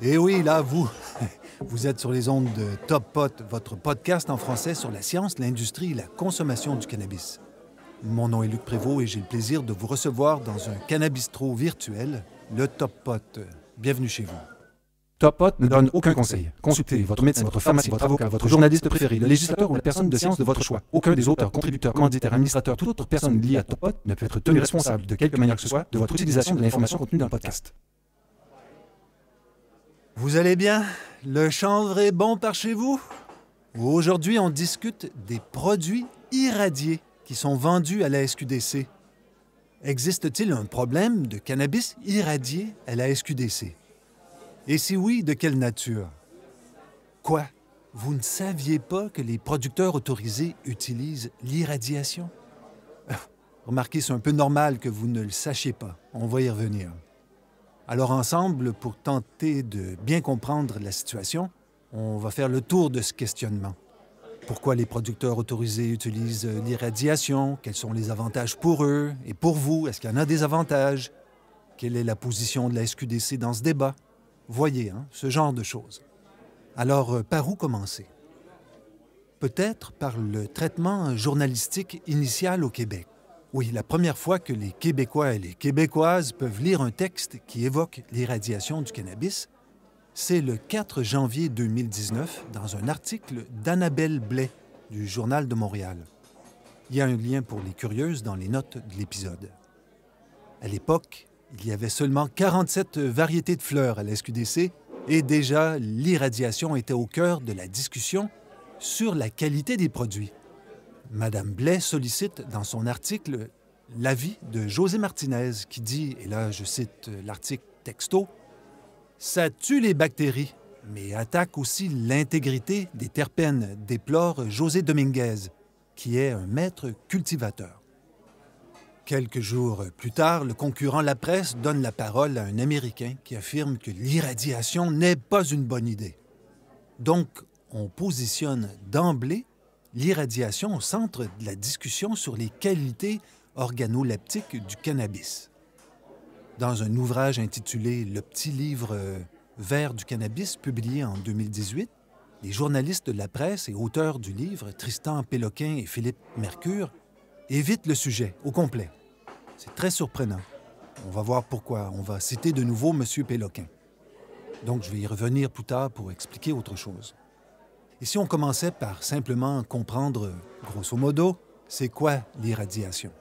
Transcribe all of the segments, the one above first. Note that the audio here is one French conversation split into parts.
Et oui, là, vous, vous êtes sur les ondes de Top Pot, votre podcast en français sur la science, l'industrie et la consommation du cannabis. Mon nom est Luc Prévost et j'ai le plaisir de vous recevoir dans un cannabistro virtuel, le Top Pot. Bienvenue chez vous. Top Pot ne donne aucun conseil. Consultez votre médecin, votre pharmacien, votre avocat, votre journaliste préféré, le législateur ou la personne de science de votre choix. Aucun des auteurs, contributeurs, commanditaires, administrateurs, toute autre personne liée à Top Pot ne peut être tenu responsable de quelque manière que ce soit de votre utilisation de l'information contenue dans le podcast. Vous allez bien? Le chanvre est bon par chez vous? Aujourd'hui, on discute des produits irradiés qui sont vendus à la SQDC. Existe-t-il un problème de cannabis irradié à la SQDC? Et si oui, de quelle nature? Quoi? Vous ne saviez pas que les producteurs autorisés utilisent l'irradiation? Remarquez, c'est un peu normal que vous ne le sachiez pas. On va y revenir. Alors ensemble, pour tenter de bien comprendre la situation, on va faire le tour de ce questionnement. Pourquoi les producteurs autorisés utilisent l'irradiation? Quels sont les avantages pour eux? Et pour vous, est-ce qu'il y en a des avantages? Quelle est la position de la SQDC dans ce débat? Voyez, ce genre de choses. Alors, par où commencer? Peut-être par le traitement journalistique initial au Québec. Oui, la première fois que les Québécois et les Québécoises peuvent lire un texte qui évoque l'irradiation du cannabis, c'est le 4 janvier 2019 dans un article d'Annabelle Blais du Journal de Montréal. Il y a un lien pour les curieuses dans les notes de l'épisode. À l'époque, il y avait seulement 47 variétés de fleurs à la SQDC et déjà l'irradiation était au cœur de la discussion sur la qualité des produits. Madame Blais sollicite dans son article l'avis de José Martinez qui dit, et là je cite l'article texto, « Ça tue les bactéries, mais attaque aussi l'intégrité des terpènes », déplore José Dominguez, qui est un maître cultivateur. Quelques jours plus tard, le concurrent La Presse donne la parole à un Américain qui affirme que l'irradiation n'est pas une bonne idée. Donc, on positionne d'emblée l'irradiation au centre de la discussion sur les qualités organoleptiques du cannabis. Dans un ouvrage intitulé « Le petit livre vert du cannabis » publié en 2018, les journalistes de La Presse et auteurs du livre, Tristan Péloquin et Philippe Mercure, évitent le sujet au complet. C'est très surprenant. On va voir pourquoi. On va citer de nouveau M. Péloquin. Donc, je vais y revenir plus tard pour expliquer autre chose. Et si on commençait par simplement comprendre, grosso modo, c'est quoi l'irradiation?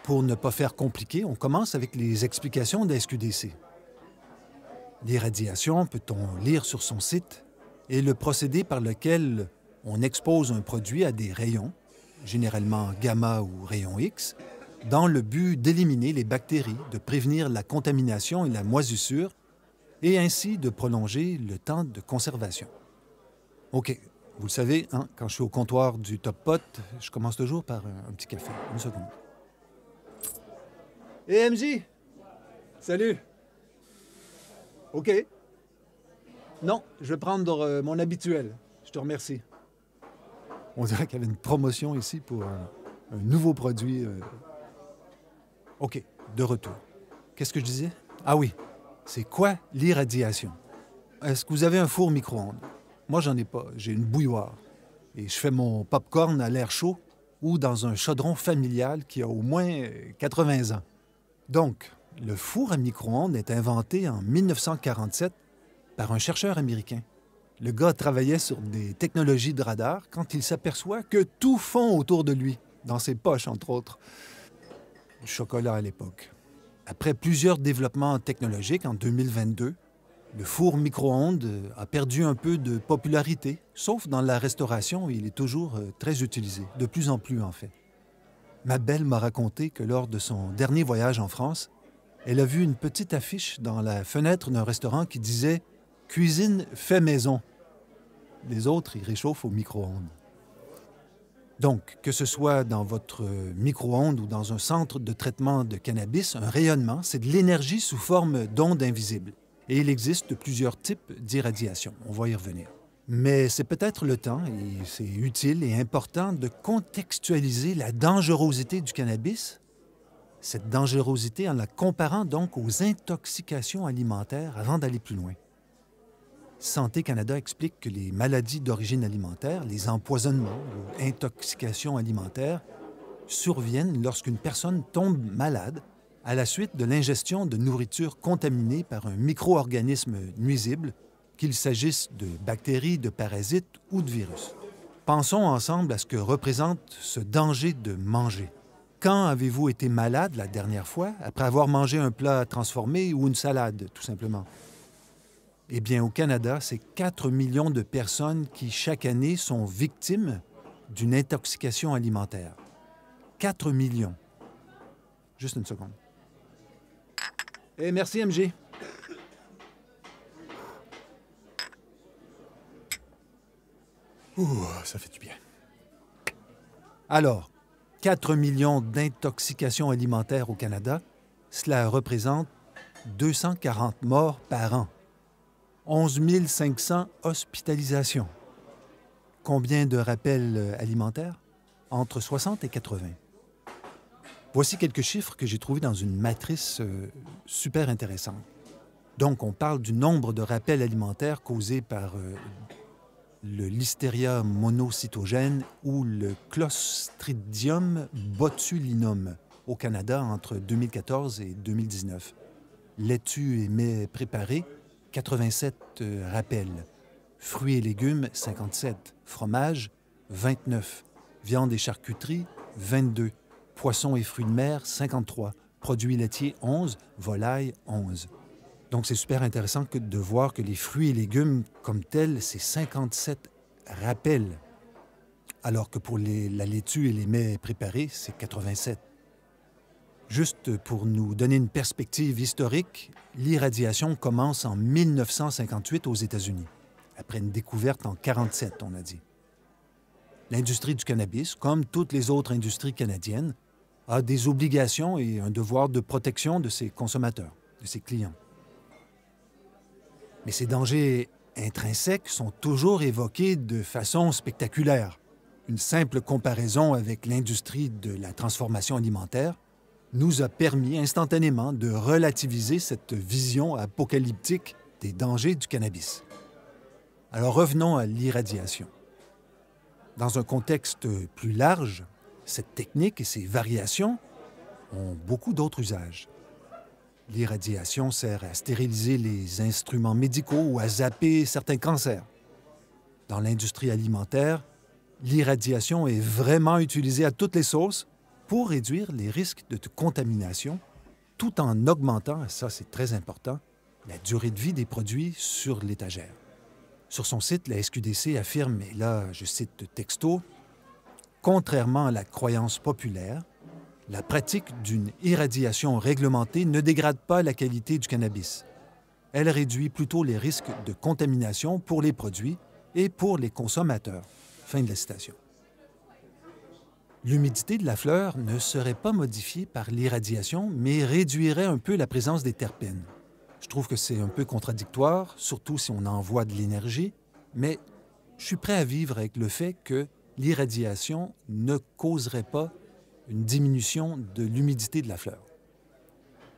Pour ne pas faire compliqué, on commence avec les explications de la SQDC. L'irradiation, peut-on lire sur son site, est le procédé par lequel on expose un produit à des rayons, généralement gamma ou rayon X, dans le but d'éliminer les bactéries, de prévenir la contamination et la moisissure, et ainsi de prolonger le temps de conservation. OK, vous le savez, quand je suis au comptoir du Top Pot, je commence toujours par un petit café. Une seconde. Hé, MJ! Salut! OK. Non, je vais prendre mon habituel. Je te remercie. On dirait qu'il y avait une promotion ici pour un nouveau produit. OK, de retour. Qu'est-ce que je disais? Ah oui, c'est quoi l'irradiation? Est-ce que vous avez un four micro-ondes? Moi, j'en ai pas. J'ai une bouilloire. Et je fais mon pop-corn à l'air chaud ou dans un chaudron familial qui a au moins 80 ans. Donc, le four à micro-ondes est inventé en 1947 par un chercheur américain. Le gars travaillait sur des technologies de radar quand il s'aperçoit que tout fond autour de lui, dans ses poches, entre autres. Du chocolat à l'époque. Après plusieurs développements technologiques en 2022, le four micro-ondes a perdu un peu de popularité, sauf dans la restauration, il est toujours très utilisé, de plus en plus en fait. Ma belle m'a raconté que lors de son dernier voyage en France, elle a vu une petite affiche dans la fenêtre d'un restaurant qui disait « Cuisine fait maison ». Les autres, ils réchauffent au micro-ondes. Donc, que ce soit dans votre micro-ondes ou dans un centre de traitement de cannabis, un rayonnement, c'est de l'énergie sous forme d'ondes invisibles. Et il existe plusieurs types d'irradiation. On va y revenir. Mais c'est peut-être le temps, et c'est utile et important, de contextualiser la dangerosité du cannabis, cette dangerosité en la comparant donc aux intoxications alimentaires avant d'aller plus loin. Santé Canada explique que les maladies d'origine alimentaire, les empoisonnements ou intoxications alimentaires, surviennent lorsqu'une personne tombe malade à la suite de l'ingestion de nourriture contaminée par un micro-organisme nuisible, qu'il s'agisse de bactéries, de parasites ou de virus. Pensons ensemble à ce que représente ce danger de manger. Quand avez-vous été malade la dernière fois après avoir mangé un plat transformé ou une salade, tout simplement? Eh bien, au Canada, c'est 4 millions de personnes qui, chaque année, sont victimes d'une intoxication alimentaire. 4 millions. Juste une seconde. Eh, merci, MG. Ouh, ça fait du bien. Alors, 4 millions d'intoxications alimentaires au Canada, cela représente 240 morts par an. 11 500 hospitalisations. Combien de rappels alimentaires? Entre 60 et 80. Voici quelques chiffres que j'ai trouvés dans une matrice super intéressante. Donc, on parle du nombre de rappels alimentaires causés par le Listeria monocytogène ou le Clostridium botulinum au Canada entre 2014 et 2019. Laitue et mets préparés, 87 rappels. Fruits et légumes, 57. Fromage, 29. Viande et charcuterie, 22. Poissons et fruits de mer, 53. Produits laitiers, 11. Volailles, 11. Donc, c'est super intéressant de voir que les fruits et légumes comme tels, c'est 57 rappels, alors que pour la laitue et les mets préparés, c'est 87. Juste pour nous donner une perspective historique, l'irradiation commence en 1958 aux États-Unis, après une découverte en 1947, on a dit. L'industrie du cannabis, comme toutes les autres industries canadiennes, a des obligations et un devoir de protection de ses consommateurs, de ses clients. Mais ces dangers intrinsèques sont toujours évoqués de façon spectaculaire. Une simple comparaison avec l'industrie de la transformation alimentaire nous a permis instantanément de relativiser cette vision apocalyptique des dangers du cannabis. Alors revenons à l'irradiation. Dans un contexte plus large, cette technique et ses variations ont beaucoup d'autres usages. L'irradiation sert à stériliser les instruments médicaux ou à zapper certains cancers. Dans l'industrie alimentaire, l'irradiation est vraiment utilisée à toutes les sauces pour réduire les risques de contamination, tout en augmentant, ça c'est très important, la durée de vie des produits sur l'étagère. Sur son site, la SQDC affirme, et là je cite texto, « Contrairement à la croyance populaire, la pratique d'une irradiation réglementée ne dégrade pas la qualité du cannabis. Elle réduit plutôt les risques de contamination pour les produits et pour les consommateurs. » Fin de la citation. L'humidité de la fleur ne serait pas modifiée par l'irradiation, mais réduirait un peu la présence des terpènes. Je trouve que c'est un peu contradictoire, surtout si on envoie de l'énergie, mais je suis prêt à vivre avec le fait que l'irradiation ne causerait pas une diminution de l'humidité de la fleur.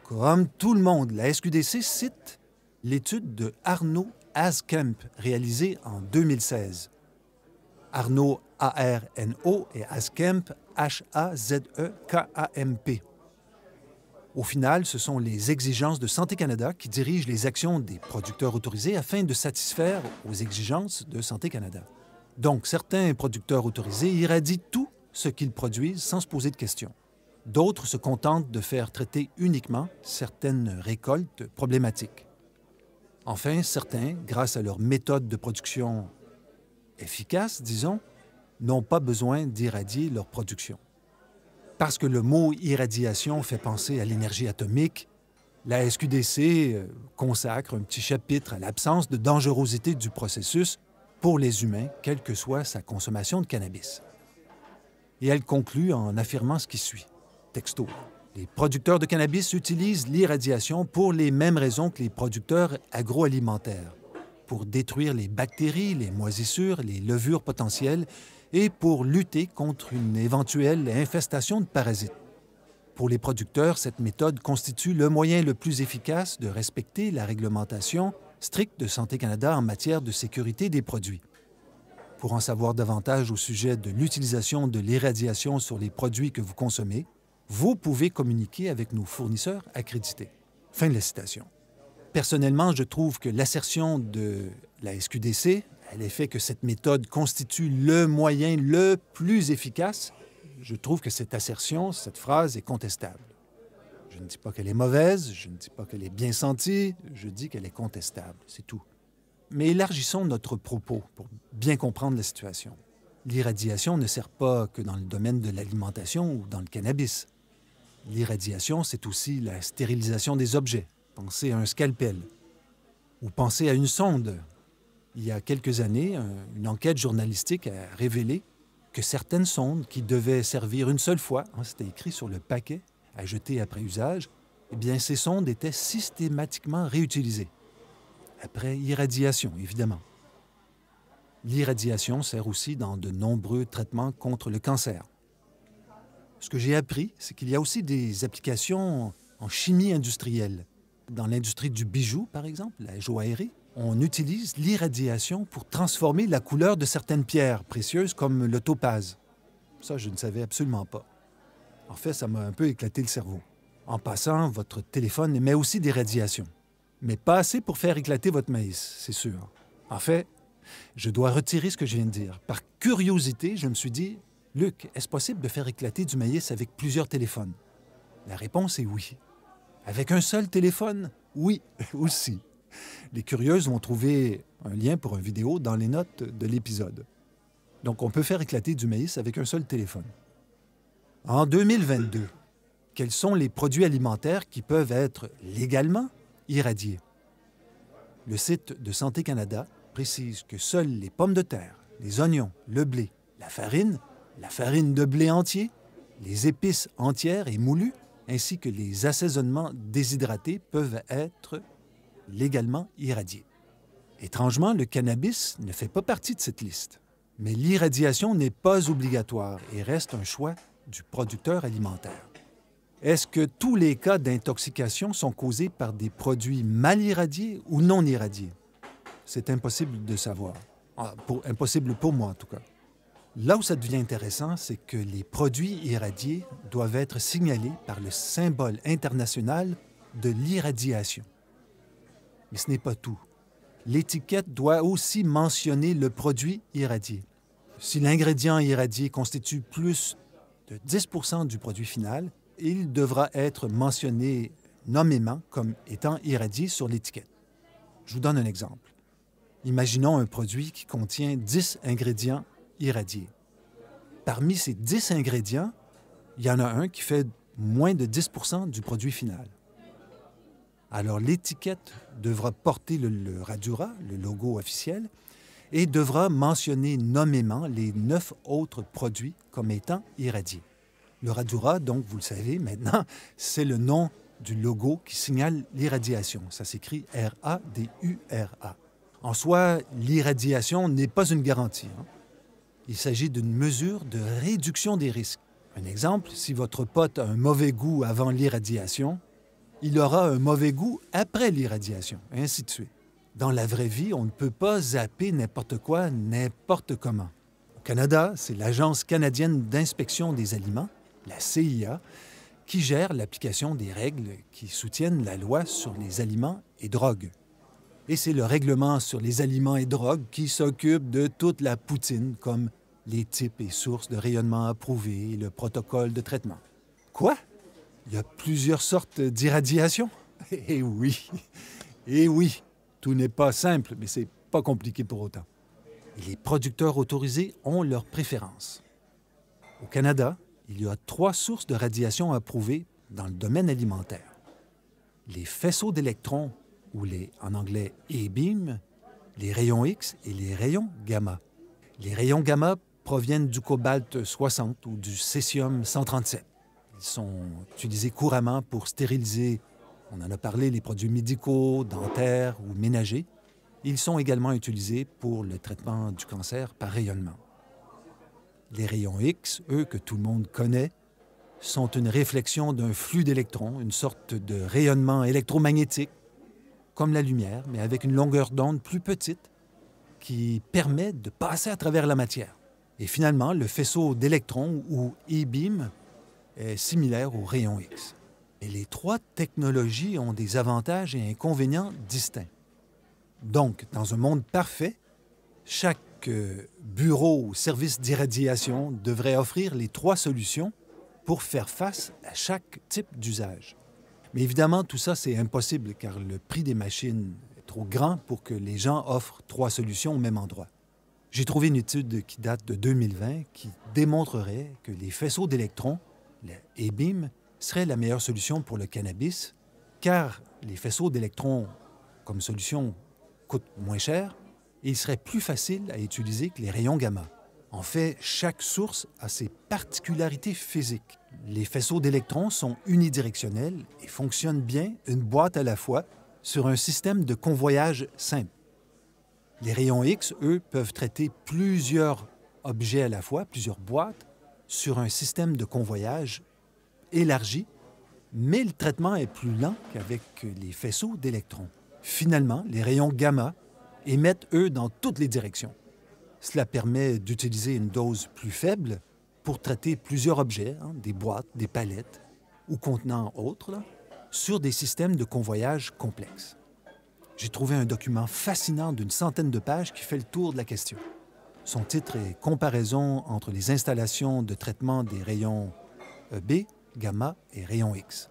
Comme tout le monde, la SQDC cite l'étude de Arnaud Hazekemp réalisée en 2016. Arnaud, A-R-N-O, et Hazekemp, H-A-Z-E-K-A-M-P. Au final, ce sont les exigences de Santé Canada qui dirigent les actions des producteurs autorisés afin de satisfaire aux exigences de Santé Canada. Donc, certains producteurs autorisés irradient tout ce qu'ils produisent sans se poser de questions. D'autres se contentent de faire traiter uniquement certaines récoltes problématiques. Enfin, certains, grâce à leur méthode de production efficace, disons, n'ont pas besoin d'irradier leur production. Parce que le mot irradiation fait penser à l'énergie atomique, la SQDC consacre un petit chapitre à l'absence de dangerosité du processus pour les humains, quelle que soit sa consommation de cannabis. Et elle conclut en affirmant ce qui suit. Texto. Les producteurs de cannabis utilisent l'irradiation pour les mêmes raisons que les producteurs agroalimentaires, pour détruire les bactéries, les moisissures, les levures potentielles et pour lutter contre une éventuelle infestation de parasites. Pour les producteurs, cette méthode constitue le moyen le plus efficace de respecter la réglementation strictes de Santé Canada en matière de sécurité des produits. Pour en savoir davantage au sujet de l'utilisation de l'irradiation sur les produits que vous consommez, vous pouvez communiquer avec nos fournisseurs accrédités. Fin de la citation. Personnellement, je trouve que l'assertion de la SQDC à l'effet que cette méthode constitue le moyen le plus efficace, je trouve que cette assertion, cette phrase est contestable. Je ne dis pas qu'elle est mauvaise, je ne dis pas qu'elle est bien sentie, je dis qu'elle est contestable, c'est tout. Mais élargissons notre propos pour bien comprendre la situation. L'irradiation ne sert pas que dans le domaine de l'alimentation ou dans le cannabis. L'irradiation, c'est aussi la stérilisation des objets. Pensez à un scalpel. Ou pensez à une sonde. Il y a quelques années, une enquête journalistique a révélé que certaines sondes qui devaient servir une seule fois, c'était écrit sur le paquet, à jeter après usage, eh bien, ces sondes étaient systématiquement réutilisées. Après irradiation, évidemment. L'irradiation sert aussi dans de nombreux traitements contre le cancer. Ce que j'ai appris, c'est qu'il y a aussi des applications en chimie industrielle. Dans l'industrie du bijou, par exemple, la joaillerie, on utilise l'irradiation pour transformer la couleur de certaines pierres précieuses comme le topaze. Ça, je ne savais absolument pas. En fait, ça m'a un peu éclaté le cerveau. En passant, votre téléphone émet aussi des radiations. Mais pas assez pour faire éclater votre maïs, c'est sûr. En fait, je dois retirer ce que je viens de dire. Par curiosité, je me suis dit, Luc, est-ce possible de faire éclater du maïs avec plusieurs téléphones? La réponse est oui. Avec un seul téléphone? Oui, aussi. Les curieuses vont trouver un lien pour une vidéo dans les notes de l'épisode. Donc, on peut faire éclater du maïs avec un seul téléphone. En 2022, quels sont les produits alimentaires qui peuvent être légalement irradiés? Le site de Santé Canada précise que seules les pommes de terre, les oignons, le blé, la farine de blé entier, les épices entières et moulues, ainsi que les assaisonnements déshydratés peuvent être légalement irradiés. Étrangement, le cannabis ne fait pas partie de cette liste. Mais l'irradiation n'est pas obligatoire et reste un choix du producteur alimentaire. Est-ce que tous les cas d'intoxication sont causés par des produits mal irradiés ou non irradiés? C'est impossible de savoir. Impossible pour moi, en tout cas. Là où ça devient intéressant, c'est que les produits irradiés doivent être signalés par le symbole international de l'irradiation. Mais ce n'est pas tout. L'étiquette doit aussi mentionner le produit irradié. Si l'ingrédient irradié constitue plus de 10 % du produit final, il devra être mentionné nommément comme étant irradié sur l'étiquette. Je vous donne un exemple. Imaginons un produit qui contient 10 ingrédients irradiés. Parmi ces 10 ingrédients, il y en a un qui fait moins de 10 % du produit final. Alors l'étiquette devra porter le Radura, le logo officiel, et devra mentionner nommément les 9 autres produits comme étant irradiés. Le Radura, donc, vous le savez maintenant, c'est le nom du logo qui signale l'irradiation. Ça s'écrit R-A-D-U-R-A. En soi, l'irradiation n'est pas une garantie. Il s'agit d'une mesure de réduction des risques. Un exemple, si votre pote a un mauvais goût avant l'irradiation, il aura un mauvais goût après l'irradiation, et ainsi de suite. Dans la vraie vie, on ne peut pas zapper n'importe quoi, n'importe comment. Au Canada, c'est l'Agence canadienne d'inspection des aliments, la CIA, qui gère l'application des règles qui soutiennent la loi sur les aliments et drogues. Et c'est le règlement sur les aliments et drogues qui s'occupe de toute la poutine, comme les types et sources de rayonnement approuvés et le protocole de traitement. Quoi? Il y a plusieurs sortes d'irradiation? Eh oui, eh oui, tout n'est pas simple, mais c'est pas compliqué pour autant. Et les producteurs autorisés ont leurs préférences. Au Canada, il y a 3 sources de radiation approuvées dans le domaine alimentaire. Les faisceaux d'électrons, ou en anglais E-beam, les rayons X et les rayons gamma. Les rayons gamma proviennent du cobalt-60 ou du césium-137. Ils sont utilisés couramment pour stériliser, on en a parlé, les produits médicaux, dentaires ou ménagers. Ils sont également utilisés pour le traitement du cancer par rayonnement. Les rayons X, eux, que tout le monde connaît, sont une réflexion d'un flux d'électrons, une sorte de rayonnement électromagnétique. comme la lumière, mais avec une longueur d'onde plus petite qui permet de passer à travers la matière. Et finalement, le faisceau d'électrons ou e-beam est similaire au rayon X. Et les trois technologies ont des avantages et inconvénients distincts. Donc, dans un monde parfait, chaque bureau ou service d'irradiation devrait offrir les trois solutions pour faire face à chaque type d'usage. Mais évidemment, tout ça, c'est impossible car le prix des machines est trop grand pour que les gens offrent trois solutions au même endroit. J'ai trouvé une étude qui date de 2020 qui démontrerait que les faisceaux d'électrons, le e-beam, seraient la meilleure solution pour le cannabis car les faisceaux d'électrons comme solution coûtent moins cher et il serait plus facile à utiliser que les rayons gamma. En fait, chaque source a ses particularités physiques. Les faisceaux d'électrons sont unidirectionnels et fonctionnent bien une boîte à la fois sur un système de convoyage simple. Les rayons X, eux, peuvent traiter plusieurs objets à la fois, plusieurs boîtes, sur un système de convoyage élargi, mais le traitement est plus lent qu'avec les faisceaux d'électrons. Finalement, les rayons gamma émettent, eux, dans toutes les directions. Cela permet d'utiliser une dose plus faible pour traiter plusieurs objets, des boîtes, des palettes ou contenants autres, sur des systèmes de convoyage complexes. J'ai trouvé un document fascinant d'une centaine de pages qui fait le tour de la question. Son titre est « Comparaison entre les installations de traitement des rayons B, gamma et rayons X ».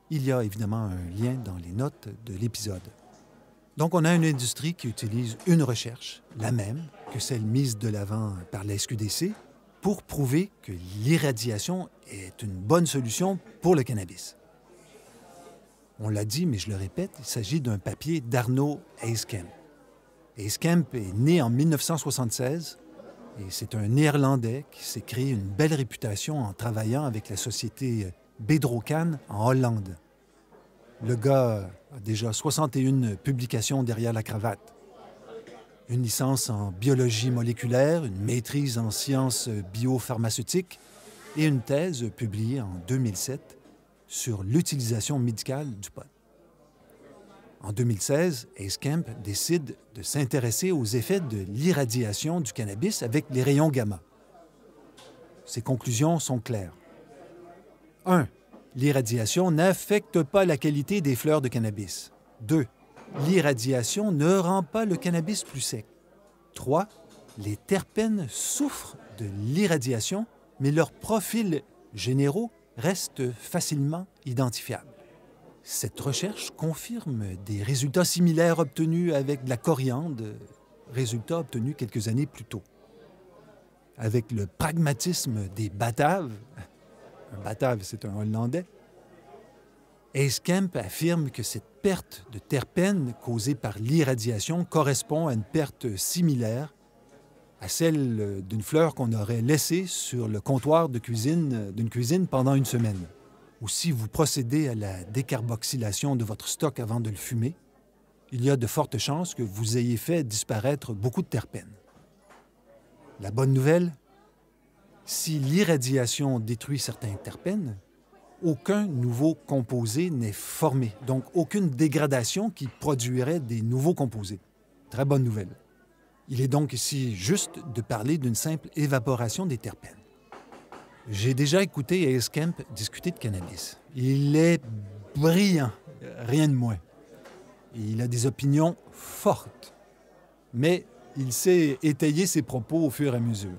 Il y a évidemment un lien dans les notes de l'épisode. Donc, on a une industrie qui utilise une recherche, la même que celle mise de l'avant par la SQDC, pour prouver que l'irradiation est une bonne solution pour le cannabis. On l'a dit, mais je le répète, il s'agit d'un papier d'Arno Eyskemp. Eyskemp est né en 1976 et c'est un Néerlandais qui s'est créé une belle réputation en travaillant avec la société Bedrocan en Hollande. Le gars a déjà 61 publications derrière la cravate. Une licence en biologie moléculaire, une maîtrise en sciences biopharmaceutiques et une thèse publiée en 2007 sur l'utilisation médicale du pot. En 2016, Eyskemp décide de s'intéresser aux effets de l'irradiation du cannabis avec les rayons gamma. Ses conclusions sont claires. 1. L'irradiation n'affecte pas la qualité des fleurs de cannabis. 2. L'irradiation ne rend pas le cannabis plus sec. 3. Les terpènes souffrent de l'irradiation, mais leurs profils généraux restent facilement identifiables. Cette recherche confirme des résultats similaires obtenus avec de la coriandre, résultats obtenus quelques années plus tôt. Avec le pragmatisme des Bataves, un Batave, c'est un Hollandais, Eyskemp affirme que cette perte de terpènes causée par l'irradiation correspond à une perte similaire à celle d'une fleur qu'on aurait laissée sur le comptoir de cuisine d'une cuisine pendant une semaine. Ou si vous procédez à la décarboxylation de votre stock avant de le fumer, il y a de fortes chances que vous ayez fait disparaître beaucoup de terpènes. La bonne nouvelle, si l'irradiation détruit certains terpènes, aucun nouveau composé n'est formé, donc aucune dégradation qui produirait des nouveaux composés. Très bonne nouvelle. Il est donc ici juste de parler d'une simple évaporation des terpènes. J'ai déjà écouté Eyskemp discuter de cannabis. Il est brillant, rien de moins. Il a des opinions fortes, mais il sait étayer ses propos au fur et à mesure.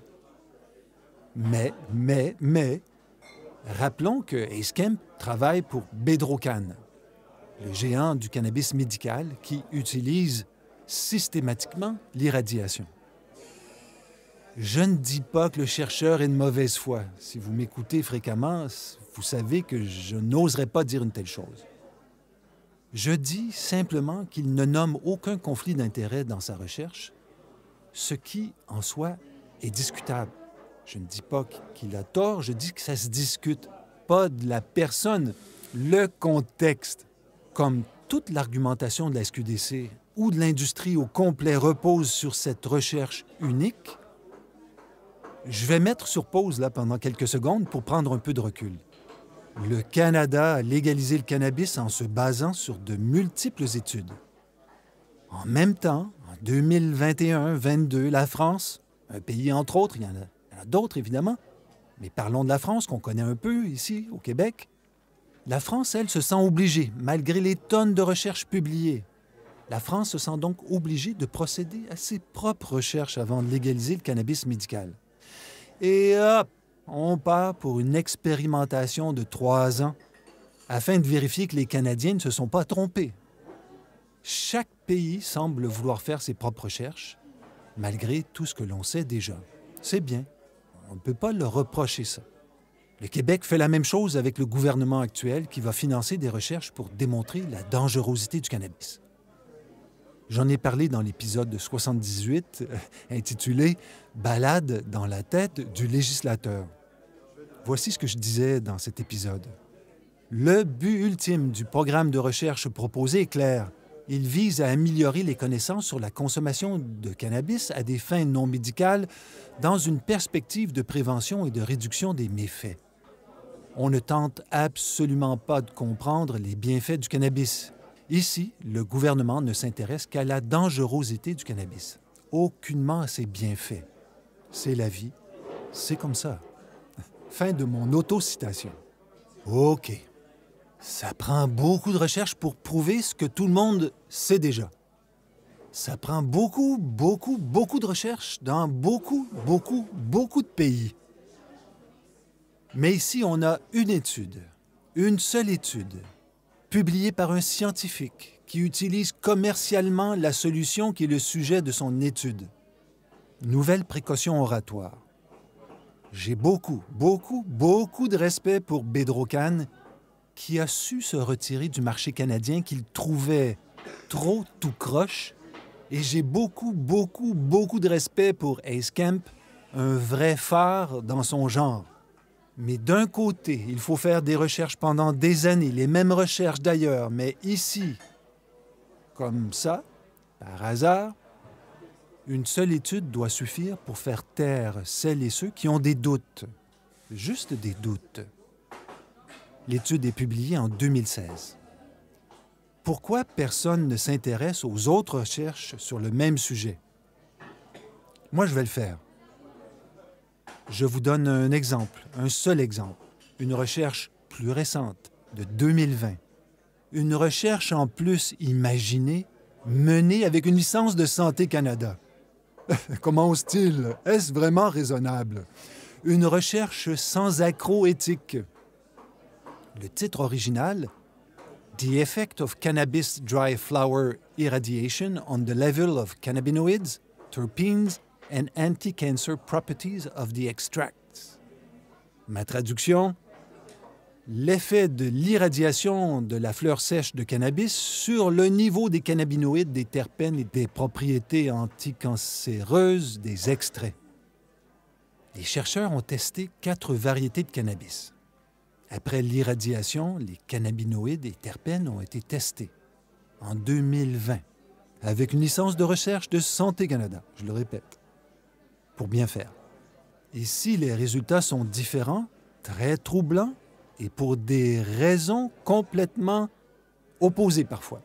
Mais, rappelons que Eyskemp travaille pour Bedrocan, le géant du cannabis médical qui utilise systématiquement l'irradiation. Je ne dis pas que le chercheur est de mauvaise foi. Si vous m'écoutez fréquemment, vous savez que je n'oserais pas dire une telle chose. Je dis simplement qu'il ne nomme aucun conflit d'intérêt dans sa recherche, ce qui, en soi, est discutable. Je ne dis pas qu'il a tort, je dis que ça se discute, pas de la personne, le contexte. Comme toute l'argumentation de la SQDC ou de l'industrie au complet repose sur cette recherche unique, je vais mettre sur pause là pendant quelques secondes pour prendre un peu de recul. Le Canada a légalisé le cannabis en se basant sur de multiples études. En même temps, en 2021-22, la France, un pays entre autres, il y en a d'autres évidemment, mais parlons de la France qu'on connaît un peu ici, au Québec. La France, elle, se sent obligée, malgré les tonnes de recherches publiées. La France se sent donc obligée de procéder à ses propres recherches avant de légaliser le cannabis médical. Et hop, on part pour une expérimentation de 3 ans afin de vérifier que les Canadiens ne se sont pas trompés. Chaque pays semble vouloir faire ses propres recherches, malgré tout ce que l'on sait déjà. C'est bien. On ne peut pas leur reprocher ça. Le Québec fait la même chose avec le gouvernement actuel qui va financer des recherches pour démontrer la dangerosité du cannabis. J'en ai parlé dans l'épisode de 78 intitulé « Balade dans la tête du législateur ». Voici ce que je disais dans cet épisode. Le but ultime du programme de recherche proposé est clair. Il vise à améliorer les connaissances sur la consommation de cannabis à des fins non médicales dans une perspective de prévention et de réduction des méfaits. On ne tente absolument pas de comprendre les bienfaits du cannabis. Ici, le gouvernement ne s'intéresse qu'à la dangerosité du cannabis, aucunement à ses bienfaits. C'est la vie, c'est comme ça. Fin de mon autocitation. OK. Ça prend beaucoup de recherches pour prouver ce que tout le monde sait déjà. Ça prend beaucoup de recherches dans beaucoup de pays. Mais ici, on a une seule étude, publiée par un scientifique qui utilise commercialement la solution qui est le sujet de son étude. Nouvelle précaution oratoire. J'ai beaucoup de respect pour Bedrocan, qui a su se retirer du marché canadien qu'il trouvait trop tout croche, et j'ai beaucoup de respect pour Ace Kemp, un vrai phare dans son genre. Mais d'un côté, il faut faire des recherches pendant des années, les mêmes recherches d'ailleurs, mais ici, comme ça, par hasard, une seule étude doit suffire pour faire taire celles et ceux qui ont des doutes, juste des doutes. L'étude est publiée en 2016. Pourquoi personne ne s'intéresse aux autres recherches sur le même sujet? Moi, je vais le faire. Je vous donne un exemple, un seul exemple. Une recherche plus récente, de 2020. Une recherche en plus imaginée, menée avec une licence de Santé Canada. Comment ose-t-il? Est-ce vraiment raisonnable? Une recherche sans accroc éthique. Le titre original, « The Effect of Cannabis Dry Flower Irradiation on the Level of Cannabinoids, Terpenes and Anti-Cancer Properties of the Extracts ». Ma traduction, l'effet de l'irradiation de la fleur sèche de cannabis sur le niveau des cannabinoïdes, des terpènes et des propriétés anticancéreuses des extraits. Les chercheurs ont testé 4 variétés de cannabis. Après l'irradiation, les cannabinoïdes et terpènes ont été testés en 2020 avec une licence de recherche de Santé Canada, je le répète, pour bien faire. Et si les résultats sont différents, très troublants, et pour des raisons complètement opposées parfois.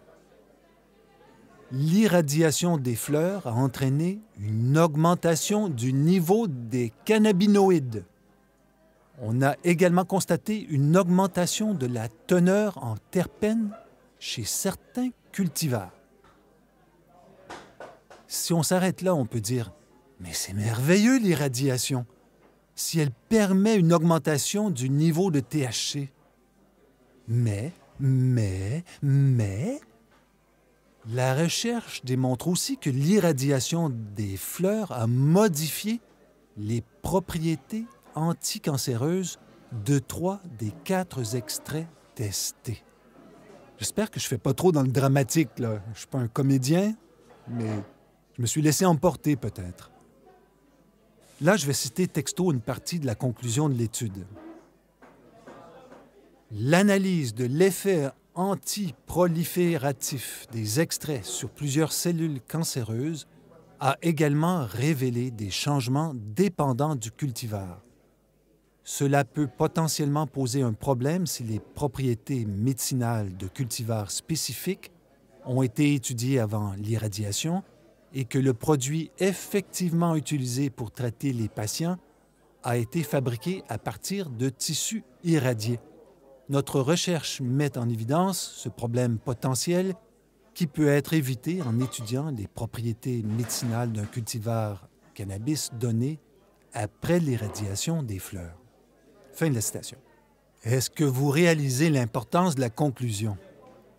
L'irradiation des fleurs a entraîné une augmentation du niveau des cannabinoïdes. On a également constaté une augmentation de la teneur en terpènes chez certains cultivars. Si on s'arrête là, on peut dire « Mais c'est merveilleux l'irradiation !» si elle permet une augmentation du niveau de THC. Mais, la recherche démontre aussi que l'irradiation des fleurs a modifié les propriétés anticancéreuses de 3 des 4 extraits testés. J'espère que je ne fais pas trop dans le dramatique, là. Je ne suis pas un comédien, mais je me suis laissé emporter peut-être. Là, je vais citer texto une partie de la conclusion de l'étude. L'analyse de l'effet antiprolifératif des extraits sur plusieurs cellules cancéreuses a également révélé des changements dépendants du cultivar. Cela peut potentiellement poser un problème si les propriétés médicinales de cultivars spécifiques ont été étudiés avant l'irradiation et que le produit effectivement utilisé pour traiter les patients a été fabriqué à partir de tissus irradiés. Notre recherche met en évidence ce problème potentiel qui peut être évité en étudiant les propriétés médicinales d'un cultivar cannabis donné après l'irradiation des fleurs. Fin de la citation. Est-ce que vous réalisez l'importance de la conclusion?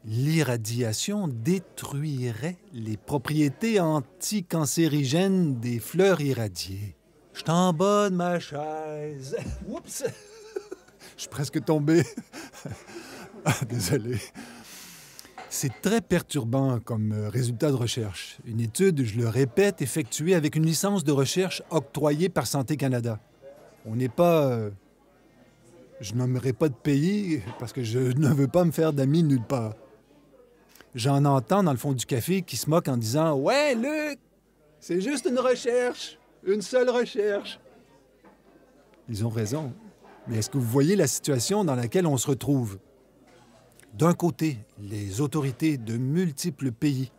L'irradiation détruirait les propriétés anticancérigènes des fleurs irradiées. Je suis en bas de ma chaise. Oups! Je suis presque tombé. Désolé. C'est très perturbant comme résultat de recherche. Une étude, je le répète, effectuée avec une licence de recherche octroyée par Santé Canada. On n'est pas... Je nommerai pas de pays parce que je ne veux pas me faire d'amis nulle part. J'en entends dans le fond du café qui se moquent en disant « Ouais, Luc, c'est juste une recherche, une seule recherche. » Ils ont raison. Mais est-ce que vous voyez la situation dans laquelle on se retrouve? D'un côté, les autorités de multiples pays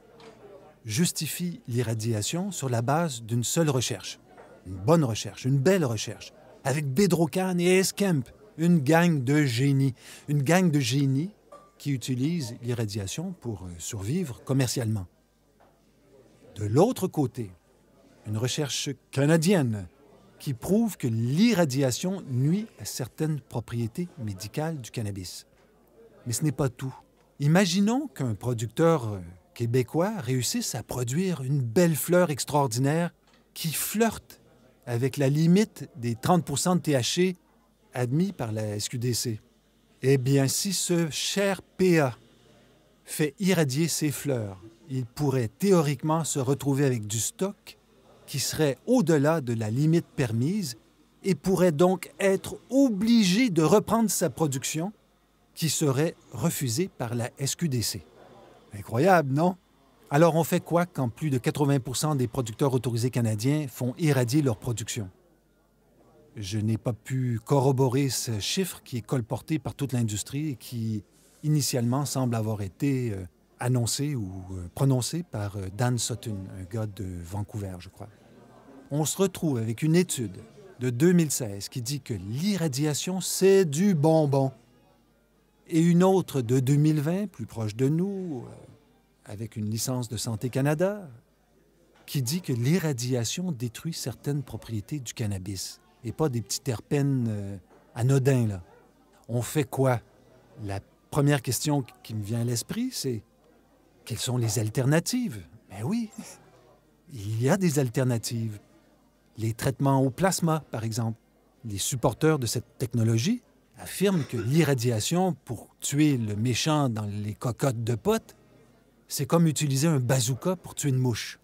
justifient l'irradiation sur la base d'une seule recherche. Une bonne recherche, une belle recherche, avec Bedrocan et Escamp, une gang de génies. Une gang de génies qui utilisent l'irradiation pour survivre commercialement. De l'autre côté, une recherche canadienne qui prouve que l'irradiation nuit à certaines propriétés médicales du cannabis. Mais ce n'est pas tout. Imaginons qu'un producteur québécois réussisse à produire une belle fleur extraordinaire qui flirte avec la limite des 30 % de THC admis par la SQDC. Eh bien, si ce cher PA fait irradier ses fleurs, il pourrait théoriquement se retrouver avec du stock qui serait au-delà de la limite permise et pourrait donc être obligé de reprendre sa production qui serait refusée par la SQDC. Incroyable, non? Alors on fait quoi quand plus de 80 % des producteurs autorisés canadiens font irradier leur production? Je n'ai pas pu corroborer ce chiffre qui est colporté par toute l'industrie et qui, initialement, semble avoir été annoncé ou prononcé par Dan Sutton, un gars de Vancouver, je crois. On se retrouve avec une étude de 2016 qui dit que l'irradiation, c'est du bonbon. Et une autre de 2020, plus proche de nous, avec une licence de Santé Canada, qui dit que l'irradiation détruit certaines propriétés du cannabis et pas des petits terpènes anodins, là. On fait quoi? La première question qui me vient à l'esprit, c'est quelles sont les alternatives? Ben oui, il y a des alternatives. Les traitements au plasma, par exemple. Les supporters de cette technologie affirment que l'irradiation pour tuer le méchant dans les cocottes de potes, c'est comme utiliser un bazooka pour tuer une mouche.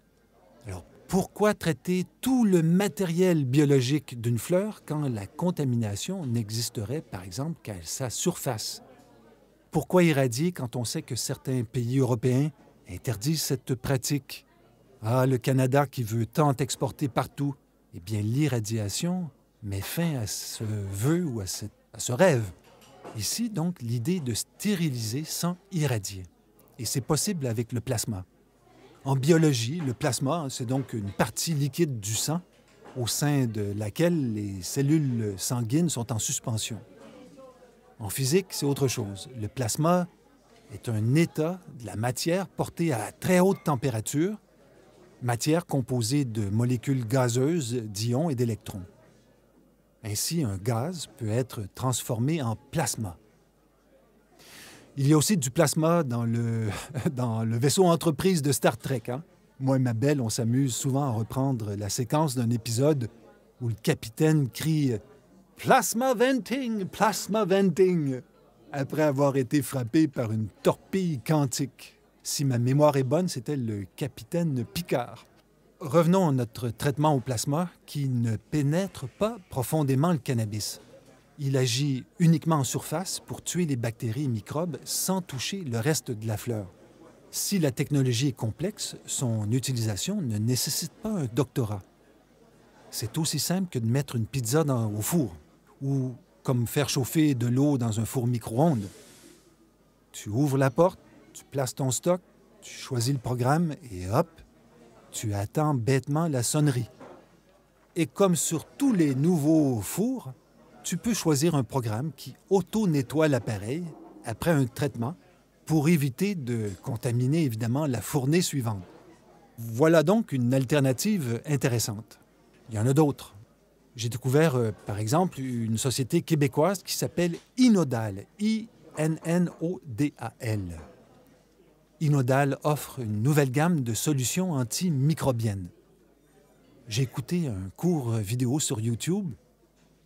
Alors, pourquoi traiter tout le matériel biologique d'une fleur quand la contamination n'existerait, par exemple, qu'à sa surface? Pourquoi irradier quand on sait que certains pays européens interdisent cette pratique? Ah, le Canada qui veut tant exporter partout. Eh bien, l'irradiation met fin à ce vœu ou à ce rêve. Ici, donc, l'idée de stériliser sans irradier. Et c'est possible avec le plasma. En biologie, le plasma, c'est donc une partie liquide du sang au sein de laquelle les cellules sanguines sont en suspension. En physique, c'est autre chose. Le plasma est un état de la matière portée à très haute température, matière composée de molécules gazeuses, d'ions et d'électrons. Ainsi, un gaz peut être transformé en plasma. Il y a aussi du plasma dans le vaisseau entreprise de Star Trek. Hein? Moi et ma belle, on s'amuse souvent à reprendre la séquence d'un épisode où le capitaine crie « Plasma venting! Plasma venting! » après avoir été frappé par une torpille quantique. Si ma mémoire est bonne, c'était le capitaine Picard. Revenons à notre traitement au plasma qui ne pénètre pas profondément le cannabis. Il agit uniquement en surface pour tuer les bactéries et microbes sans toucher le reste de la fleur. Si la technologie est complexe, son utilisation ne nécessite pas un doctorat. C'est aussi simple que de mettre une pizza au four ou comme faire chauffer de l'eau dans un four micro-ondes. Tu ouvres la porte, tu places ton stock, Tu choisis le programme et hop, tu attends bêtement la sonnerie. Et comme sur tous les nouveaux fours, tu peux choisir un programme qui auto-nettoie l'appareil après un traitement pour éviter de contaminer évidemment la fournée suivante. Voilà donc une alternative intéressante. Il y en a d'autres. J'ai découvert, par exemple, une société québécoise qui s'appelle Inodal, I-N-N-O-D-A-L. Inodal offre une nouvelle gamme de solutions antimicrobiennes. J'ai écouté un court vidéo sur YouTube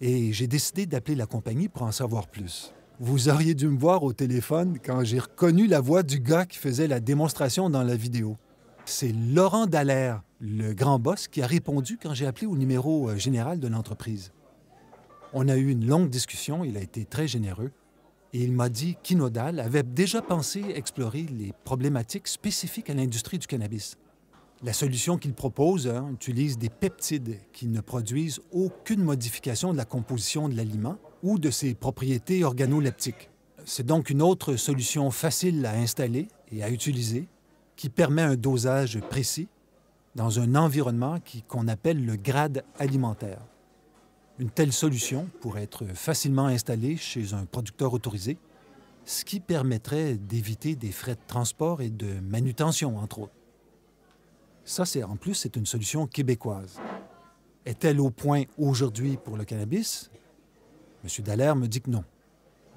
et j'ai décidé d'appeler la compagnie pour en savoir plus. Vous auriez dû me voir au téléphone quand j'ai reconnu la voix du gars qui faisait la démonstration dans la vidéo. C'est Laurent Dallaire, le grand boss, qui a répondu quand j'ai appelé au numéro général de l'entreprise. On a eu une longue discussion, il a été très généreux, et il m'a dit qu'Inodal avait déjà pensé explorer les problématiques spécifiques à l'industrie du cannabis. La solution qu'il propose utilise des peptides qui ne produisent aucune modification de la composition de l'aliment ou de ses propriétés organoleptiques. C'est donc une autre solution facile à installer et à utiliser qui permet un dosage précis dans un environnement qu'on appelle le grade alimentaire. Une telle solution pourrait être facilement installée chez un producteur autorisé, ce qui permettrait d'éviter des frais de transport et de manutention, entre autres. Ça, en plus, c'est une solution québécoise. Est-elle au point aujourd'hui pour le cannabis? M. Dallaire me dit que non.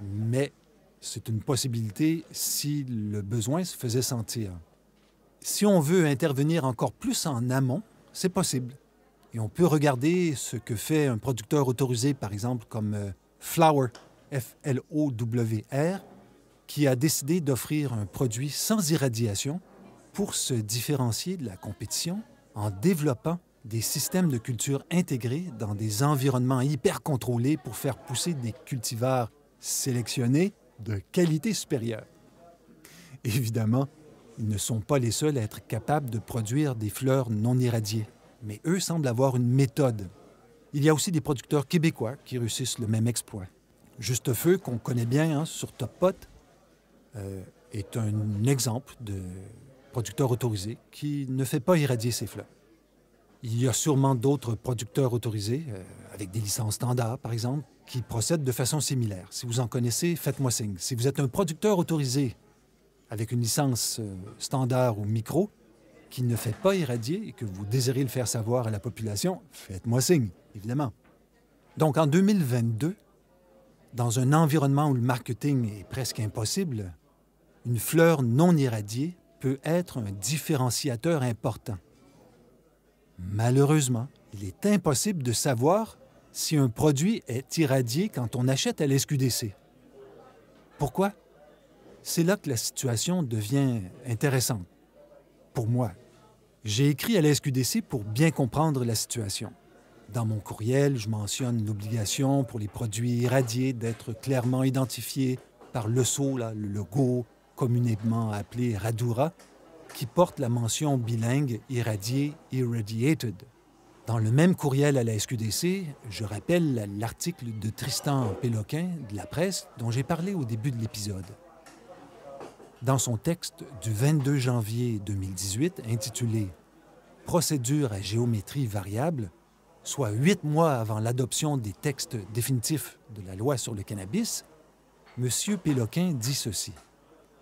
Mais c'est une possibilité si le besoin se faisait sentir. Si on veut intervenir encore plus en amont, c'est possible. Et on peut regarder ce que fait un producteur autorisé, par exemple, comme Flowr, F-L-O-W-R, qui a décidé d'offrir un produit sans irradiation pour se différencier de la compétition en développant des systèmes de culture intégrés dans des environnements hyper contrôlés pour faire pousser des cultivars sélectionnés de qualité supérieure. Évidemment, ils ne sont pas les seuls à être capables de produire des fleurs non irradiées, mais eux semblent avoir une méthode. Il y a aussi des producteurs québécois qui réussissent le même exploit. Juste Feu, qu'on connaît bien sur Top Pot, est un exemple de producteur autorisé qui ne fait pas irradier ses fleurs. Il y a sûrement d'autres producteurs autorisés, avec des licences standards, par exemple, qui procèdent de façon similaire. Si vous en connaissez, faites-moi signe. Si vous êtes un producteur autorisé avec une licence standard ou micro qui ne fait pas irradier et que vous désirez le faire savoir à la population, faites-moi signe, évidemment. Donc, en 2022, dans un environnement où le marketing est presque impossible, une fleur non irradiée peut être un différenciateur important. Malheureusement, il est impossible de savoir si un produit est irradié quand on achète à l'SQDC. Pourquoi? C'est là que la situation devient intéressante. Pour moi, j'ai écrit à la SQDC pour bien comprendre la situation. Dans mon courriel, je mentionne l'obligation pour les produits irradiés d'être clairement identifiés par le sceau, le logo, communément appelé Radura, qui porte la mention bilingue irradié, irradiated. Dans le même courriel à la SQDC, je rappelle l'article de Tristan Péloquin de la presse dont j'ai parlé au début de l'épisode. Dans son texte du 22 janvier 2018, intitulé « Procédure à géométrie variable », soit 8 mois avant l'adoption des textes définitifs de la loi sur le cannabis, M. Péloquin dit ceci.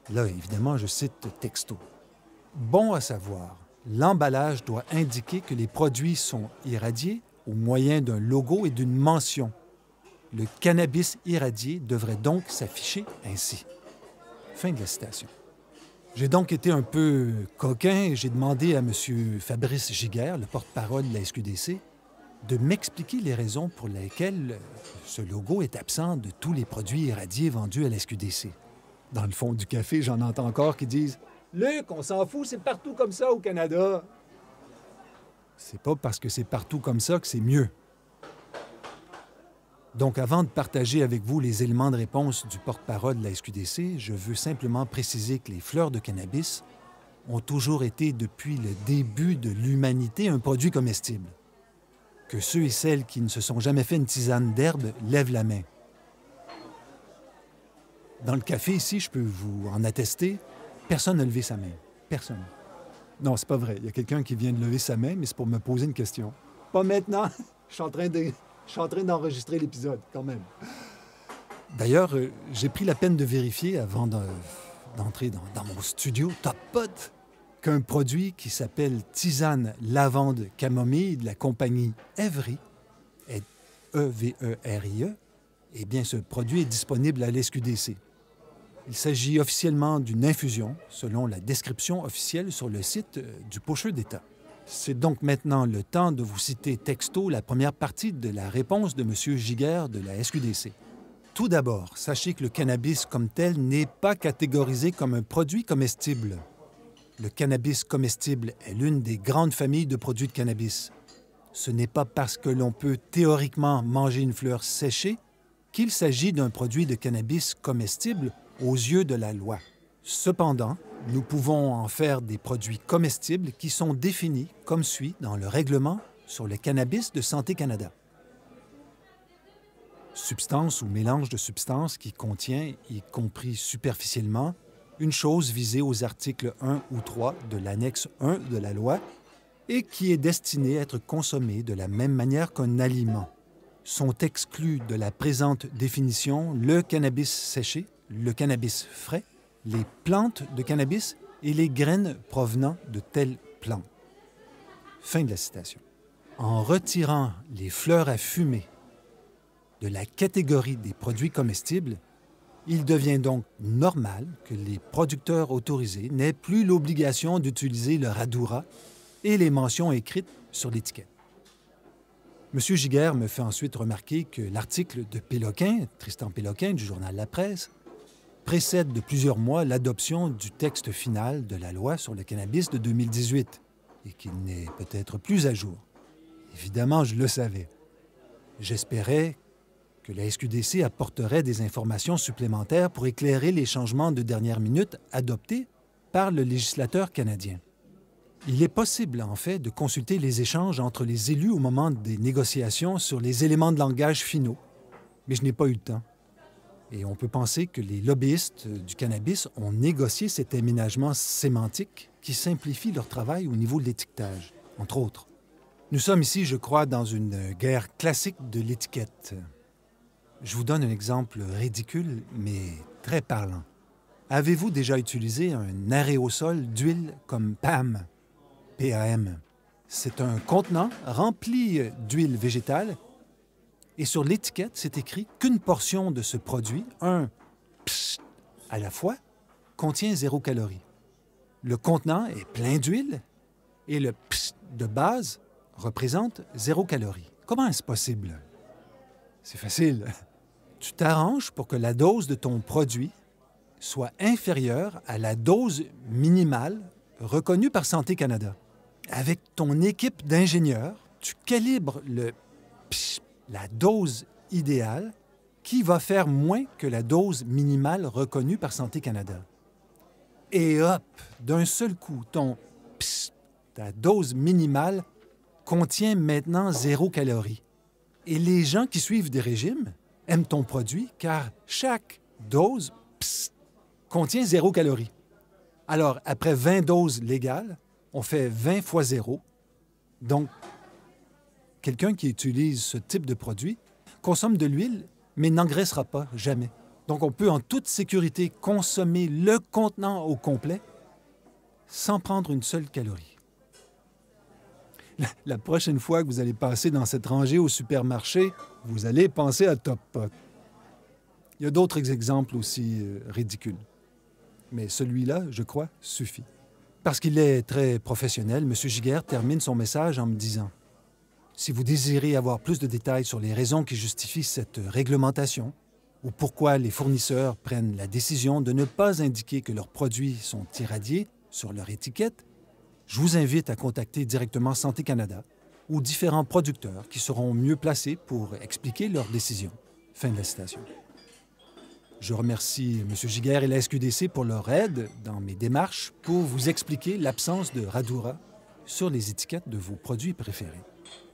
Là, évidemment, je cite texto. « Bon à savoir, l'emballage doit indiquer que les produits sont irradiés au moyen d'un logo et d'une mention. Le cannabis irradié devrait donc s'afficher ainsi. » Fin de la citation. J'ai donc été un peu coquin et j'ai demandé à M. Fabrice Giguère, le porte-parole de la SQDC, de m'expliquer les raisons pour lesquelles ce logo est absent de tous les produits irradiés vendus à la SQDC. Dans le fond du café, j'en entends encore qui disent « Luc, on s'en fout, c'est partout comme ça au Canada. » C'est pas parce que c'est partout comme ça que c'est mieux. Donc, avant de partager avec vous les éléments de réponse du porte-parole de la SQDC, je veux simplement préciser que les fleurs de cannabis ont toujours été, depuis le début de l'humanité, un produit comestible. Que ceux et celles qui ne se sont jamais fait une tisane d'herbe lèvent la main. Dans le café ici, je peux vous en attester, personne n'a levé sa main. Personne. Non, c'est pas vrai. Il y a quelqu'un qui vient de lever sa main, mais c'est pour me poser une question. Pas maintenant. Je suis en train d'enregistrer l'épisode, quand même. D'ailleurs, j'ai pris la peine de vérifier avant d'entrer dans mon studio Top Pot qu'un produit qui s'appelle Tisane Lavande Camomille de la compagnie Evry, E-V-E-R-I-E, eh bien, ce produit est disponible à l'SQDC. Il s'agit officiellement d'une infusion, selon la description officielle sur le site du Pocheux d'État. C'est donc maintenant le temps de vous citer texto la première partie de la réponse de M. Giguère de la SQDC. Tout d'abord, sachez que le cannabis comme tel n'est pas catégorisé comme un produit comestible. Le cannabis comestible est l'une des grandes familles de produits de cannabis. Ce n'est pas parce que l'on peut théoriquement manger une fleur séchée qu'il s'agit d'un produit de cannabis comestible aux yeux de la loi. Cependant, nous pouvons en faire des produits comestibles qui sont définis comme suit dans le règlement sur le cannabis de Santé Canada. Substance ou mélange de substances qui contient, y compris superficiellement, une chose visée aux articles 1 ou 3 de l'annexe 1 de la loi et qui est destinée à être consommée de la même manière qu'un aliment. Sont exclus de la présente définition le cannabis séché, le cannabis frais, les plantes de cannabis et les graines provenant de telles plantes. Fin de la citation. En retirant les fleurs à fumer de la catégorie des produits comestibles, il devient donc normal que les producteurs autorisés n'aient plus l'obligation d'utiliser le Radura et les mentions écrites sur l'étiquette. M. Giguère me fait ensuite remarquer que l'article de Péloquin, Tristan Péloquin du journal La Presse, précède de plusieurs mois l'adoption du texte final de la loi sur le cannabis de 2018 et qu'il n'est peut-être plus à jour. Évidemment, je le savais. J'espérais que la SQDC apporterait des informations supplémentaires pour éclairer les changements de dernière minute adoptés par le législateur canadien. Il est possible, en fait, de consulter les échanges entre les élus au moment des négociations sur les éléments de langage finaux, mais je n'ai pas eu le temps. Et on peut penser que les lobbyistes du cannabis ont négocié cet aménagement sémantique qui simplifie leur travail au niveau de l'étiquetage, entre autres. Nous sommes ici, je crois, dans une guerre classique de l'étiquette. Je vous donne un exemple ridicule, mais très parlant. Avez-vous déjà utilisé un aréosol d'huile comme PAM? PAM. C'est un contenant rempli d'huile végétale et sur l'étiquette, c'est écrit qu'une portion de ce produit, un psst à la fois, contient 0 calories. Le contenant est plein d'huile et le psst de base représente 0 calories. Comment est-ce possible? C'est facile. Tu t'arranges pour que la dose de ton produit soit inférieure à la dose minimale reconnue par Santé Canada. Avec ton équipe d'ingénieurs, tu calibres la dose idéale qui va faire moins que la dose minimale reconnue par Santé Canada. Et hop, d'un seul coup, ta dose minimale contient maintenant 0 calories. Et les gens qui suivent des régimes aiment ton produit car chaque dose contient 0 calories. Alors, après 20 doses légales, on fait 20 fois 0. Donc, quelqu'un qui utilise ce type de produit consomme de l'huile, mais n'engraissera pas, jamais. Donc, on peut en toute sécurité consommer le contenant au complet sans prendre une seule calorie. La prochaine fois que vous allez passer dans cette rangée au supermarché, vous allez penser à Top Pot. Il y a d'autres exemples aussi ridicules. Mais celui-là, je crois, suffit. Parce qu'il est très professionnel, M. Giguère termine son message en me disant « Si vous désirez avoir plus de détails sur les raisons qui justifient cette réglementation ou pourquoi les fournisseurs prennent la décision de ne pas indiquer que leurs produits sont irradiés sur leur étiquette, je vous invite à contacter directement Santé Canada ou différents producteurs qui seront mieux placés pour expliquer leurs décisions. » Fin de la citation. Je remercie M. Giguère et la SQDC pour leur aide dans mes démarches pour vous expliquer l'absence de Radura sur les étiquettes de vos produits préférés.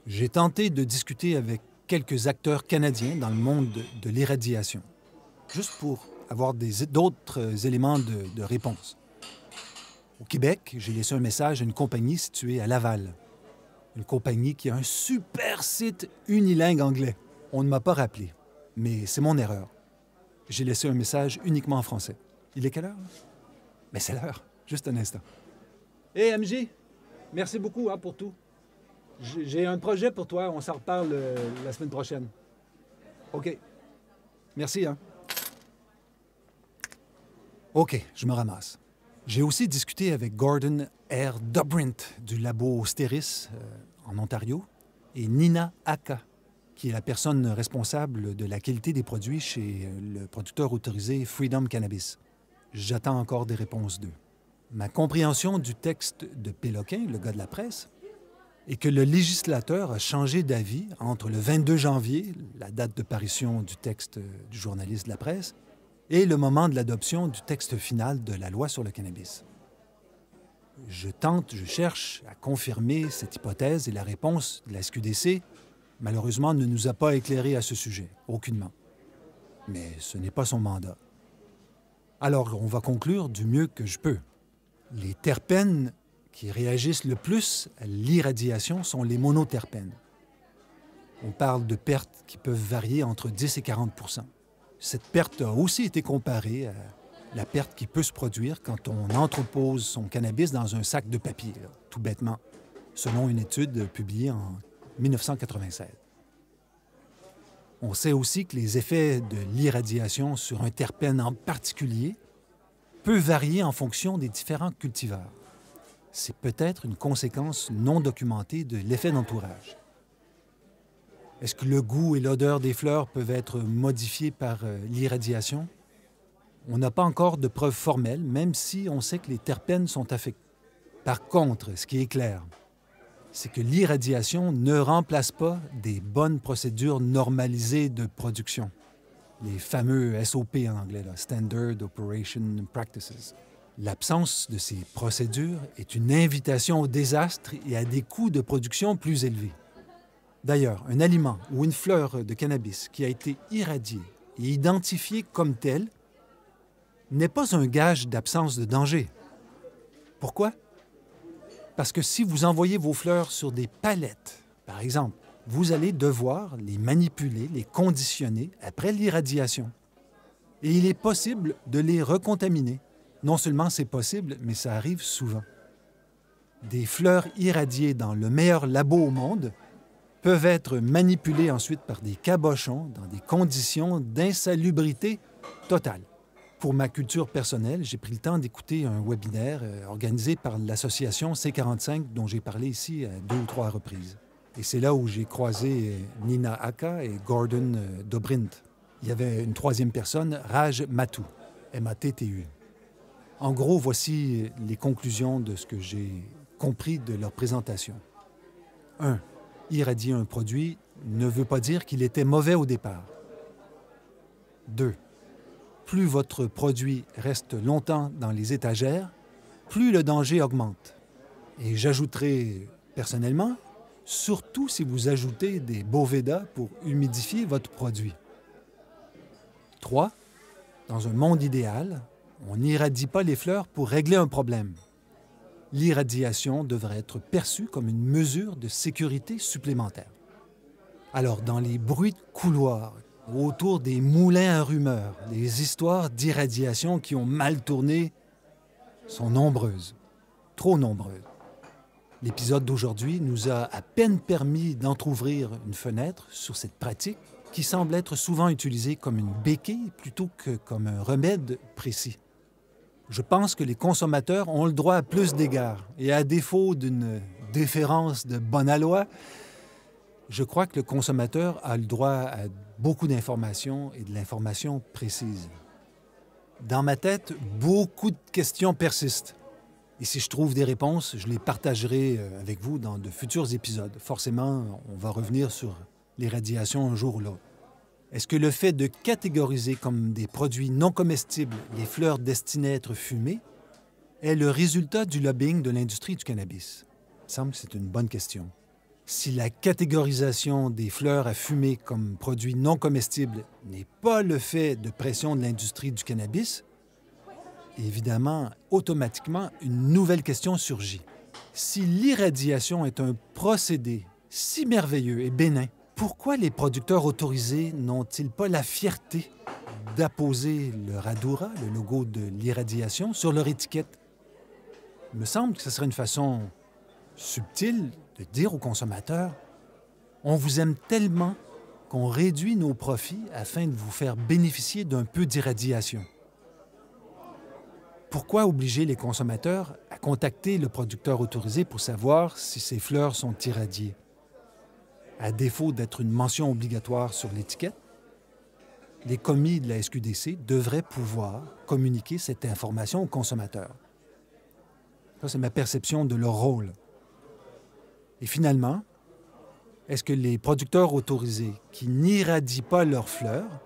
J'ai tenté de discuter avec quelques acteurs canadiens dans le monde de l'irradiation, juste pour avoir d'autres éléments de réponse. Au Québec, j'ai laissé un message à une compagnie située à Laval. Une compagnie qui a un super site unilingue anglais. On ne m'a pas rappelé, mais c'est mon erreur. J'ai laissé un message uniquement en français. Il est quelle heure? Mais c'est l'heure. Juste un instant. Hé, MJ, merci beaucoup pour tout. J'ai un projet pour toi. On s'en reparle la semaine prochaine. OK. Merci, hein? OK, je me ramasse. J'ai aussi discuté avec Gordon R. Dobrint du labo Steris en Ontario et Nina Aka, qui est la personne responsable de la qualité des produits chez le producteur autorisé Freedom Cannabis. J'attends encore des réponses d'eux. Ma compréhension du texte de Péloquin, le gars de la presse, est que le législateur a changé d'avis entre le 22 janvier, la date de parution du texte du journaliste de la presse, et le moment de l'adoption du texte final de la loi sur le cannabis. Je cherche à confirmer cette hypothèse et la réponse de la SQDC, malheureusement, ne nous a pas éclairés à ce sujet, aucunement. Mais ce n'est pas son mandat. Alors, on va conclure du mieux que je peux. Les terpènes qui réagissent le plus à l'irradiation sont les monoterpènes. On parle de pertes qui peuvent varier entre 10 et 40 %. Cette perte a aussi été comparée à la perte qui peut se produire quand on entrepose son cannabis dans un sac de papier, là, tout bêtement, selon une étude publiée en 1996. On sait aussi que les effets de l'irradiation sur un terpène en particulier peuvent varier en fonction des différents cultivars. C'est peut-être une conséquence non documentée de l'effet d'entourage. Est-ce que le goût et l'odeur des fleurs peuvent être modifiés par l'irradiation? On n'a pas encore de preuves formelles, même si on sait que les terpènes sont affectés. Par contre, ce qui est clair, c'est que l'irradiation ne remplace pas des bonnes procédures normalisées de production. Les fameux SOP en anglais, là, Standard Operation Practices. L'absence de ces procédures est une invitation au désastre et à des coûts de production plus élevés. D'ailleurs, un aliment ou une fleur de cannabis qui a été irradié et identifié comme tel n'est pas un gage d'absence de danger. Pourquoi? Parce que si vous envoyez vos fleurs sur des palettes, par exemple, vous allez devoir les manipuler, les conditionner après l'irradiation. Et il est possible de les recontaminer. Non seulement c'est possible, mais ça arrive souvent. Des fleurs irradiées dans le meilleur labo au monde peuvent être manipulées ensuite par des cabochons dans des conditions d'insalubrité totale. Pour ma culture personnelle, j'ai pris le temps d'écouter un webinaire organisé par l'association C45 dont j'ai parlé ici à 2 ou 3 reprises. Et c'est là où j'ai croisé Nina Aka et Gordon Dobrint. Il y avait une troisième personne, Raj Mattu, M-A-T-T-U. En gros, voici les conclusions de ce que j'ai compris de leur présentation. 1. Irradier un produit ne veut pas dire qu'il était mauvais au départ. 2. Plus votre produit reste longtemps dans les étagères, plus le danger augmente. Et j'ajouterai personnellement, surtout si vous ajoutez des Boveda pour humidifier votre produit. 3. Dans un monde idéal, on n'irradie pas les fleurs pour régler un problème. L'irradiation devrait être perçue comme une mesure de sécurité supplémentaire. Alors, dans les bruits de couloir, autour des moulins à rumeurs, les histoires d'irradiation qui ont mal tourné sont nombreuses, trop nombreuses. L'épisode d'aujourd'hui nous a à peine permis d'entrouvrir une fenêtre sur cette pratique qui semble être souvent utilisée comme une béquille plutôt que comme un remède précis. Je pense que les consommateurs ont le droit à plus d'égards et à défaut d'une déférence de bonne loi, je crois que le consommateur a le droit à beaucoup d'informations et de l'information précise. Dans ma tête, beaucoup de questions persistent. Et si je trouve des réponses, je les partagerai avec vous dans de futurs épisodes. Forcément, on va revenir sur les radiations un jour ou l'autre. Est-ce que le fait de catégoriser comme des produits non comestibles les fleurs destinées à être fumées est le résultat du lobbying de l'industrie du cannabis? Il me semble que c'est une bonne question. Si la catégorisation des fleurs à fumer comme produits non comestibles n'est pas le fait de pression de l'industrie du cannabis, évidemment, automatiquement, une nouvelle question surgit. Si l'irradiation est un procédé si merveilleux et bénin, pourquoi les producteurs autorisés n'ont-ils pas la fierté d'apposer le Radura, le logo de l'irradiation, sur leur étiquette? Il me semble que ce serait une façon subtile de dire aux consommateurs « On vous aime tellement qu'on réduit nos profits afin de vous faire bénéficier d'un peu d'irradiation. » Pourquoi obliger les consommateurs à contacter le producteur autorisé pour savoir si ces fleurs sont irradiées? À défaut d'être une mention obligatoire sur l'étiquette, les commis de la SQDC devraient pouvoir communiquer cette information aux consommateurs. Ça, c'est ma perception de leur rôle. Et finalement, est-ce que les producteurs autorisés qui n'irradient pas leurs fleurs,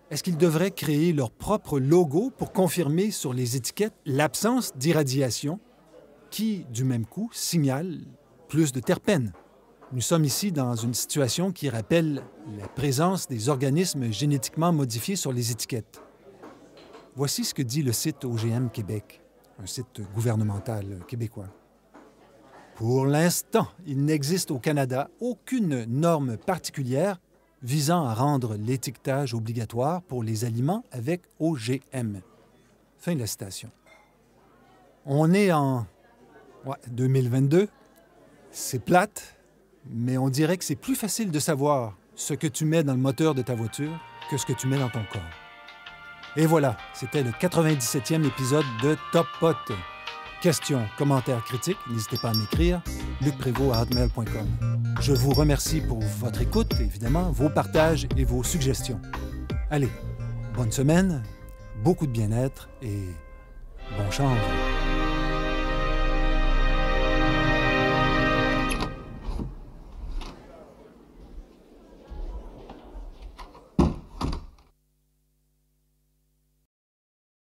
est-ce qu'ils devraient créer leur propre logo pour confirmer sur les étiquettes l'absence d'irradiation qui, du même coup, signale plus de terpènes? Nous sommes ici dans une situation qui rappelle la présence des organismes génétiquement modifiés sur les étiquettes. Voici ce que dit le site OGM Québec, un site gouvernemental québécois. Pour l'instant, il n'existe au Canada aucune norme particulière visant à rendre l'étiquetage obligatoire pour les aliments avec OGM. Fin de la citation. On est en 2022. C'est plate, mais on dirait que c'est plus facile de savoir ce que tu mets dans le moteur de ta voiture que ce que tu mets dans ton corps. Et voilà, c'était le 97e épisode de Top Pot. Questions, commentaires, critiques, n'hésitez pas à m'écrire, lucprévost@hotmail.com. Je vous remercie pour votre écoute, évidemment, vos partages et vos suggestions. Allez, bonne semaine, beaucoup de bien-être et bon chanvre.